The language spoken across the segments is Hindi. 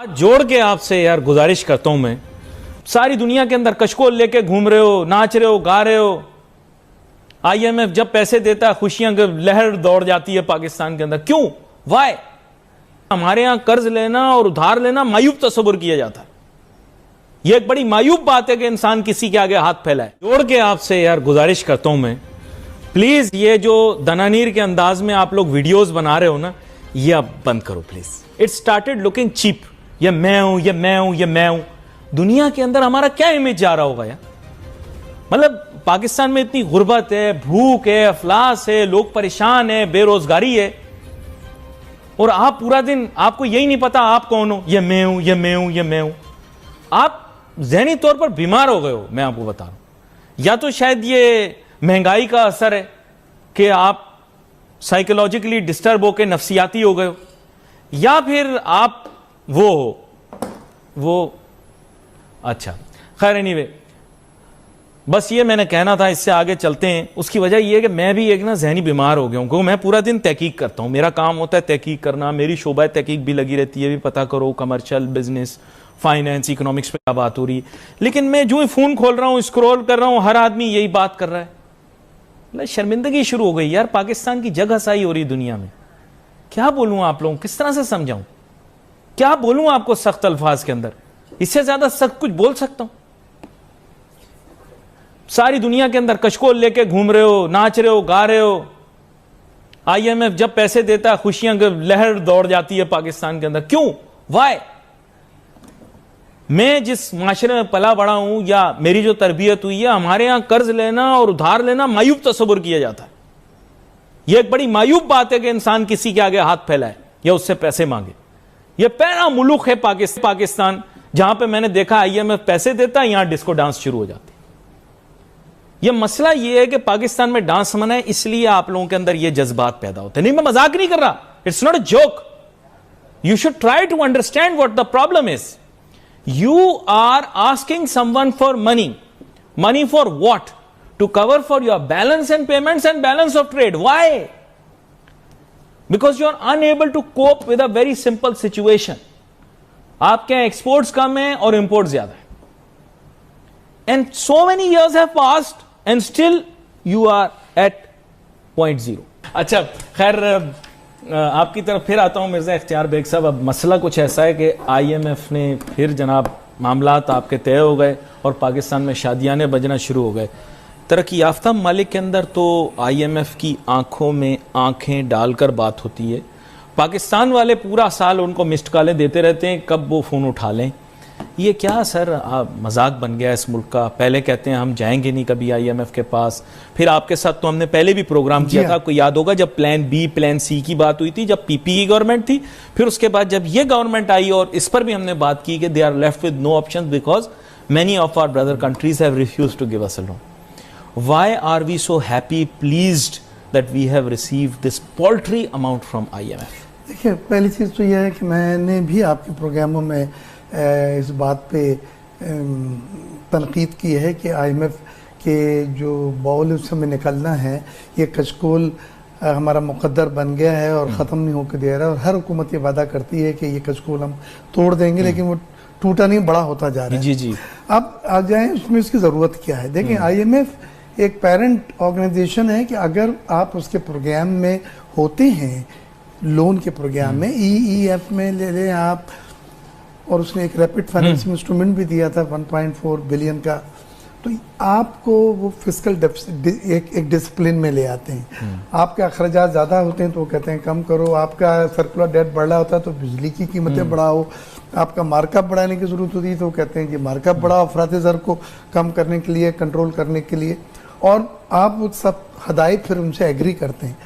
आज जोड़ के आपसे यार गुजारिश करता हूं मैं, सारी दुनिया के अंदर कशकोल लेके घूम रहे हो, नाच रहे हो, गा रहे हो। आईएमएफ जब पैसे देता है खुशियां की लहर दौड़ जाती है पाकिस्तान के अंदर। क्यों? वाई? हमारे यहां कर्ज लेना और उधार लेना मायूब तस्वुर किया जाता है। यह एक बड़ी मायूब बात है कि इंसान किसी के आगे हाथ फैलाए। जोड़ के आपसे यार गुजारिश करता हूं मैं, प्लीज ये जो दनानीर के अंदाज में आप लोग वीडियोस बना रहे हो ना, ये आप बंद करो please. It started looking cheap. ये मैं हूं, ये मैं हूं, ये मैं हूं। दुनिया के अंदर हमारा क्या इमेज जा रहा होगा यार? मतलब पाकिस्तान में इतनी गुर्बत है, भूख है, अफलास है, लोग परेशान है, बेरोजगारी है, और आप पूरा दिन आपको यही नहीं पता आप कौन हो। ये मैं हूं, ये मैं हूं, ये मैं हूं। आप ज़हनी तौर पर बीमार हो गए हो, मैं आपको बता रहा हूं। या तो शायद ये महंगाई का असर है कि आप साइकोलॉजिकली डिस्टर्ब होकर नफ्सियाती हो गए हो, या फिर आप वो अच्छा खैर एनीवे, बस ये मैंने कहना था। इससे आगे चलते हैं। उसकी वजह यह है कि मैं भी एक ना जहनी बीमार हो गया हूं, क्योंकि मैं पूरा दिन तहकीक करता हूं। मेरा काम होता है तहकीक करना, मेरी शोबा तहकीक भी लगी रहती है। भी पता करो कमर्शियल, बिजनेस, फाइनेंस, इकोनॉमिक्स पे क्या बात हो रही है। लेकिन मैं जो ही फोन खोल रहा हूं, स्क्रॉल कर रहा हूं, हर आदमी यही बात कर रहा है। शर्मिंदगी शुरू हो गई यार। पाकिस्तान की जगह हसाई हो रही दुनिया में। क्या बोलूं आप लोगों, किस तरह से समझाऊं, क्या बोलूं आपको सख्त अल्फाज के अंदर? इससे ज्यादा सख्त कुछ बोल सकता हूं? सारी दुनिया के अंदर कशकोल लेके घूम रहे हो, नाच रहे हो, गा रहे हो। आईएमएफ जब पैसे देता है खुशियां की लहर दौड़ जाती है पाकिस्तान के अंदर। क्यों? वाई? मैं जिस माशरे में पला बड़ा हूं, या मेरी जो तरबियत हुई है, हमारे यहां कर्ज लेना और उधार लेना मायूब तस्वुर किया जाता है। यह एक बड़ी मायूब बात है कि इंसान किसी के आगे हाथ फैलाए या उससे पैसे मांगे। यह पहला मुल्क है पाकिस्तान जहां पे मैंने देखा आईएमएफ पैसे देता है, यहां डिस्को डांस शुरू हो जाती है। यह मसला यह है कि पाकिस्तान में डांस मना है, इसलिए आप लोगों के अंदर यह जज्बात पैदा होते हैं। नहीं, मैं मजाक नहीं कर रहा। It's not a joke. You should try to understand what the problem is. You are asking someone for money. Money for what? To cover for your balance and payments and balance of trade. Why? Because you are unable to cope with a very simple situation. आपके एक्सपोर्ट्स कम है और इंपोर्ट ज्यादा है. And so many years have passed and still you are at point zero. अच्छा, खैर आपकी तरफ फिर आता हूं मिर्जा इख्तियार बेग साहब। अब मसला कुछ ऐसा है कि आईएमएफ ने फिर जनाब मामलात आपके तय हो गए और पाकिस्तान में शादियाने बजना शुरू हो गए। तरक्की याफ्ता ममालिक के अंदर तो आईएमएफ की आंखों में आंखें डालकर बात होती है। पाकिस्तान वाले पूरा साल उनको मिस्ड कॉलें देते रहते हैं, कब वो फ़ोन उठा लें। ये क्या सर मजाक बन गया इस मुल्क का? पहले कहते हैं हम जाएंगे नहीं कभी आईएमएफ के पास, फिर आपके साथ तो हमने पहले भी प्रोग्राम किया था, आपको याद होगा, जब प्लान बी प्लान सी की बात हुई थी, जब पीपीई गवर्नमेंट थी। फिर उसके बाद जब ये गवर्नमेंट आई और इस पर भी हमने बात की कि they are left with no option because many of our brother countries have refused to give us a loan. Why are we so happy pleased that we have received this paltry amount from IMF? देखिए, पहली चीज़ तो यह है कि मैंने भी आपके प्रोग्रामों में इस बात पे तनकीद की है कि आईएमएफ के जो बॉल उस समय निकलना है, ये कशकोल हमारा मुकद्दर बन गया है और ख़त्म नहीं होकर दे रहा है। और हर हुकूमत ये वादा करती है कि ये कशकोल हम तोड़ देंगे, लेकिन वो टूटा नहीं, बड़ा होता जा रहा है। जी जी। अब आ जाएं उसमें उसकी ज़रूरत क्या है। देखें, आईएमएफ एक पेरेंट ऑर्गेनाइजेशन है कि अगर आप उसके प्रोग्राम में होते हैं, लोन के प्रोग्राम में, ईईएफ में ले लें आप, और उसने एक रैपिड फाइनेंसिंग इंस्ट्रूमेंट भी दिया था 1.4 बिलियन का, तो आपको वो फिस्कल एक डिसिप्लिन में ले आते हैं। आपके अखराजात ज़्यादा होते हैं तो वो कहते हैं कम करो, आपका सर्कुलर डेट बढ़ रहा होता है तो बिजली की कीमतें बढ़ाओ, आपका मार्कअप बढ़ाने की ज़रूरत होती है तो वो कहते हैं कि मार्कअप बढ़ाओ अफरात ज़र को कम करने के लिए, कंट्रोल करने के लिए, और आप वो सब हदायत फिर उनसे एग्री करते हैं।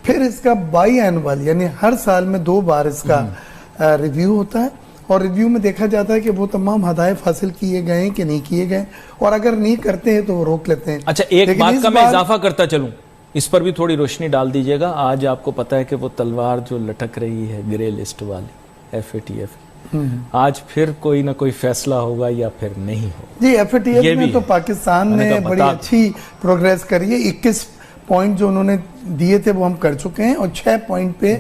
फिर इसका बाई एनुअल यानी हर साल में 2 बार इसका रिव्यू होता है, और रिव्यू में देखा जाता है कि वो तमाम हदायत हासिल किए गए हैं कि नहीं किए गए, और अगर नहीं करते हैं तो वो रोक लेते हैं। अच्छा, एक बात का मैं इजाफा करता चलूं, इस पर भी थोड़ी रोशनी डाल दीजिएगा। आज आपको पता है कि वो तलवार जो लटक रही है ग्रे लिस्ट वाली एफएटीएफ, आज फिर कोई ना कोई फैसला होगा या फिर नहीं होगा? जी, एफएटीएफ में तो पाकिस्तान ने बड़ी अच्छी प्रोग्रेस करी है। 21 पॉइंट जो उन्होंने दिए थे वो हम कर चुके हैं, और 6 पॉइंट पे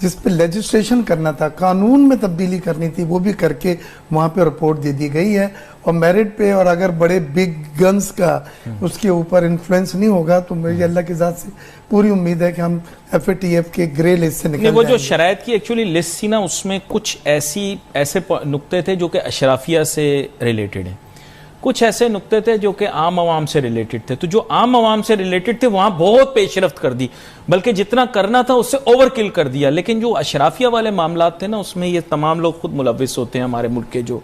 जिस पे लेजिस्लेशन करना था, कानून में तब्दीली करनी थी, वो भी करके वहाँ पे रिपोर्ट दे दी गई है। और मेरिट पे और अगर बड़े बिग गन्स का उसके ऊपर इन्फ्लुएंस नहीं होगा तो मेरी अल्लाह की ज़ात से पूरी उम्मीद है कि हम FATF के ग्रे लिस्ट से निकल वो जो जाएंगे। शरायत की एक्चुअली लिस्ट थी ना, उसमें कुछ ऐसे नुक्ते थे जो कि अशराफिया से रिलेटेड है, कुछ ऐसे नुक्ते थे जो कि आम आवाम से रिलेटेड थे। तो जो आम आवाम से रिलेटेड थे वहां बहुत पेशरफ्त कर दी, बल्कि जितना करना था उससे ओवरकिल कर दिया। लेकिन जो अशराफिया वाले मामलात थे ना, उसमें ये तमाम लोग खुद मुलविस होते हैं, हमारे मुल्क के जो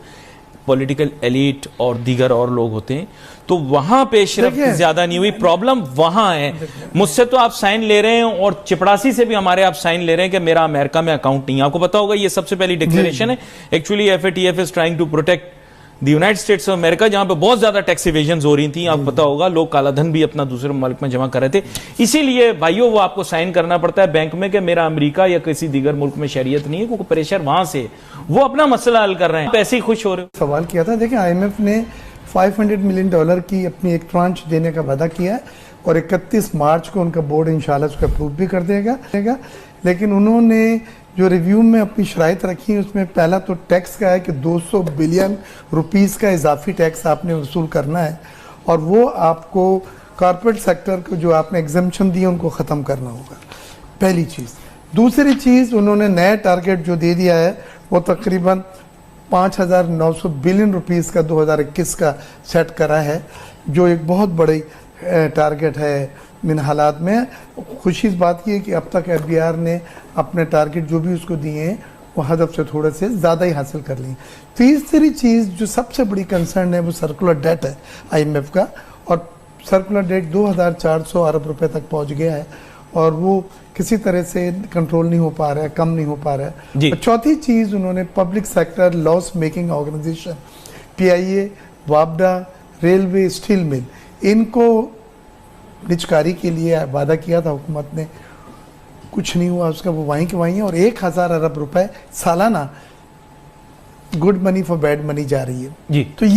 पॉलिटिकल एलिट और दीगर और लोग होते हैं, तो वहां पेशरफ्त ज्यादा नहीं हुई। प्रॉब्लम वहां है। मुझसे तो आप साइन ले रहे हैं और चिपड़ासी से भी हमारे आप साइन ले रहे हैं कि मेरा अमेरिका में अकाउंट नहीं है। आपको पता होगा ये सबसे पहली डिक्लेरेशन है। Actually FATF is trying to protect the United States of America, जहां पे बहुत ज्यादा टैक्स इवेजन हो रही थी। आपको पता होगा लोग काला धन भी अपना दूसरे मुल्क में जमा कर रहे थे। इसीलिए भाइयों वो आपको साइन करना पड़ता है बैंक में कि मेरा अमेरिका या किसी दीगर मुल्क में शरीयत नहीं है, क्योंकि प्रेशर वहां से वो अपना मसला हल कर रहे हैं, पैसे ही खुश हो रहे हो। सवाल किया था, देखिए IMF ने $500 मिलियन की अपनी एक ट्रांच देने का वादा किया है और 31 मार्च को उनका बोर्ड इंशाल्लाह उसको अप्रूव भी कर देगा। लेकिन उन्होंने जो रिव्यू में अपनी शराइत रखी है उसमें पहला तो टैक्स का है कि 200 बिलियन रुपीस का इजाफी टैक्स आपने वसूल करना है और वो आपको कॉर्पोरेट सेक्टर को जो आपने एग्जम्पशन दी उनको ख़त्म करना होगा, पहली चीज़। दूसरी चीज़, उन्होंने नया टारगेट जो दे दिया है वो तकरीबन 5,900 बिलियन रुपीस का 2021 का सेट करा है, जो एक बहुत बड़ी टारगेट है। इन हालात में खुशी इस बात की है कि अब तक FBR ने अपने टारगेट जो भी उसको दिए हैं वो हदफ से थोड़े से ज़्यादा ही हासिल कर ली। तीसरी चीज़ जो सबसे बड़ी कंसर्न है वो सर्कुलर डेट है IMF का, और सर्कुलर डेट 2,400 अरब रुपए तक पहुंच गया है और वो किसी तरह से कंट्रोल नहीं हो पा रहा है, कम नहीं हो पा रहा है। और चौथी चीज़, उन्होंने public sector loss making organisation PIA, वापडा, रेलवे, स्टील मिल, इनको निजकारी के लिए वादा किया था हुकूमत ने, कुछ नहीं हुआ उसका, वो वहीं के वहीं है। और 1,000 अरब रुपए सालाना good money for bad money जा रही है। जी। तो